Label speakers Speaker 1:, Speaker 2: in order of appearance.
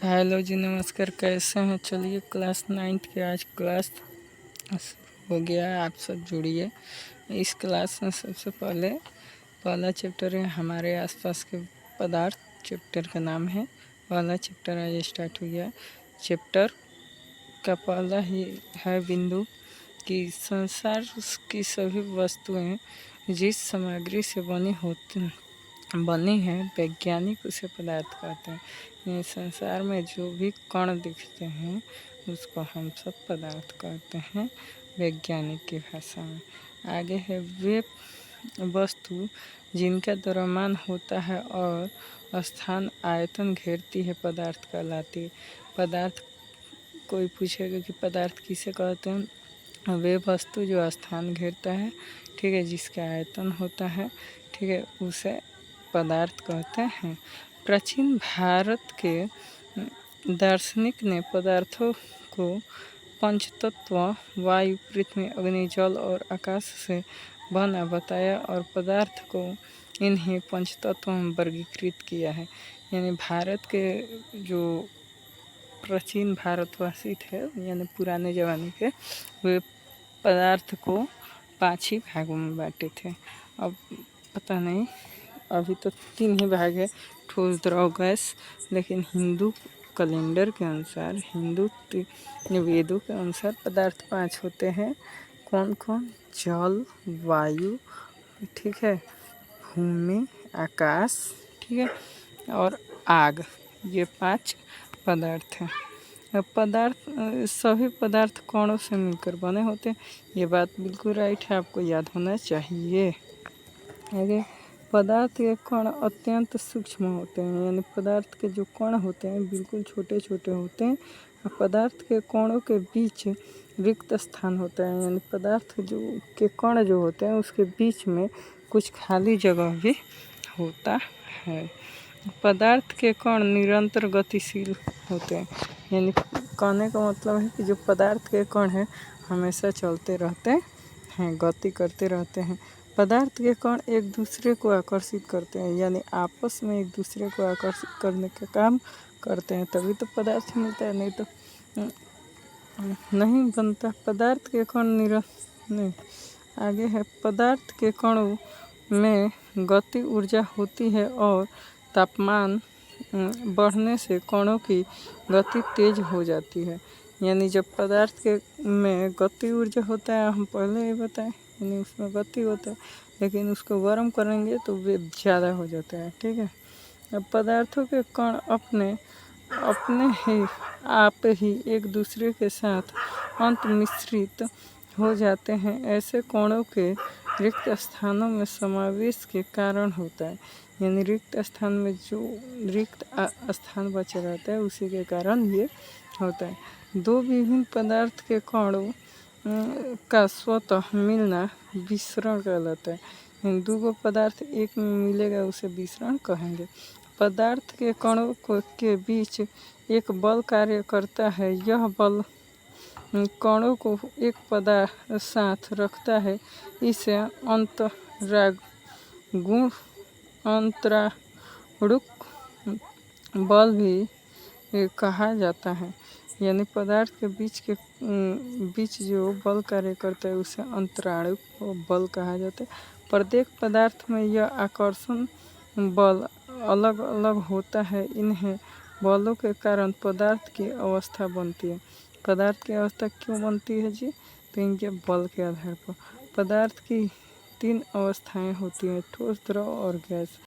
Speaker 1: Hello जी, नमस्कार। कैसे हैं? चलिए क्लास 9th के आज क्लास हो गया है। आप सब जुड़िए। इस क्लास में सबसे पहला चैप्टर है हमारे आसपास के पदार्थ। चैप्टर का नाम है। पहला चैप्टर आज स्टार्ट हो गया। चैप्टर का पहला ही है बिंदु कि संसार की सभी वस्तुएं जिस सामग्री से बनी है वैज्ञानिक उसे पदार्थ कहते हैं। ये संसार में जो भी कण दिखते हैं उसको हम सब पदार्थ कहते हैं वैज्ञानिक की भाषा में। आगे है वे वस्तु जिनका द्रव्यमान होता है और स्थान आयतन घेरती है पदार्थ कहलाती है। पदार्थ कोई पूछेगा कि पदार्थ किसे कहते हैं? वे वस्तु जो स्थान घेरता है, ठीक है, जिसका आयतन होता है, ठीक है, उसे पदार्थ कहते हैं। प्राचीन भारत के दार्शनिक ने पदार्थों को पंचतत्व वायु, पृथ्वी, अग्नि, जल और आकाश से बना बताया और पदार्थ को इन्हीं पंचतत्वों में वर्गीकृत किया है। यानी भारत के जो प्राचीन भारतवासी थे, यानी पुराने ज़माने के, वे पदार्थ को 5 ही भागों में बांटे थे। अब पता नहीं, अभी तो 3 ही भाग है, ठोस, द्रव, गैस। लेकिन हिंदू कैलेंडर के अनुसार, हिंदू वेदों के अनुसार पदार्थ 5 होते हैं। कौन कौन? जल, वायु, ठीक है, भूमि, आकाश, ठीक है, और आग। ये 5 पदार्थ हैं। सभी पदार्थ कणों से मिलकर बने होते हैं। ये बात बिल्कुल राइट है, आपको याद होना चाहिए। आगे, पदार्थ के कण अत्यंत सूक्ष्म होते हैं। यानी पदार्थ के जो कण होते हैं बिल्कुल छोटे छोटे होते हैं। पदार्थ के कणों के बीच रिक्त स्थान होता है। यानी पदार्थ के कण जो होते हैं उसके बीच में कुछ खाली जगह भी होता है। पदार्थ के कण निरंतर गतिशील होते हैं। यानी कहने का मतलब है कि जो पदार्थ के कण हैं हमेशा चलते रहते हैं, गति करते रहते हैं। पदार्थ के कण एक दूसरे को आकर्षित करते हैं, यानी आपस में एक दूसरे को आकर्षित करने का काम करते हैं, तभी तो पदार्थ मिलता है, नहीं तो नहीं बनता। पदार्थ के कण नहीं। आगे है, पदार्थ के कणों में गति ऊर्जा होती है और तापमान बढ़ने से कणों की गति तेज हो जाती है। यानी जब पदार्थ के में गति ऊर्जा होता है, हम पहले ही बताएं, यानी उसमें गति होता है, लेकिन उसको गर्म करेंगे तो वे ज़्यादा हो जाता है, ठीक है। अब पदार्थों के कण अपने आप ही एक दूसरे के साथ अंत मिश्रित हो जाते हैं। ऐसे कणों के रिक्त स्थानों में समावेश के कारण होता है। यानी रिक्त स्थान में जो रिक्त स्थान बचा रहता है उसी के कारण ये होता है। दो विभिन्न पदार्थ के कणों का स्वतः मिलना विसरण कहलाता है। दो पदार्थ एक में मिलेगा उसे विसरण कहेंगे। पदार्थ के कणों के बीच एक बल कार्य करता है। यह बल कणों को एक पदार्थ साथ रखता है। इसे अंतरागुण बल भी कहा जाता है। यानी पदार्थ के बीच जो बल कार्य करता है उसे अंतरागुण बल कहा जाता है। प्रत्येक पदार्थ में यह आकर्षण बल अलग अलग होता है। इन्हें बलों के कारण पदार्थ की अवस्था बनती है। पदार्थ की अवस्था क्यों बनती है जी? तो इनके बल के आधार पर। पदार्थ की 3 अवस्थाएं होती हैं, ठोस, द्रव और गैस।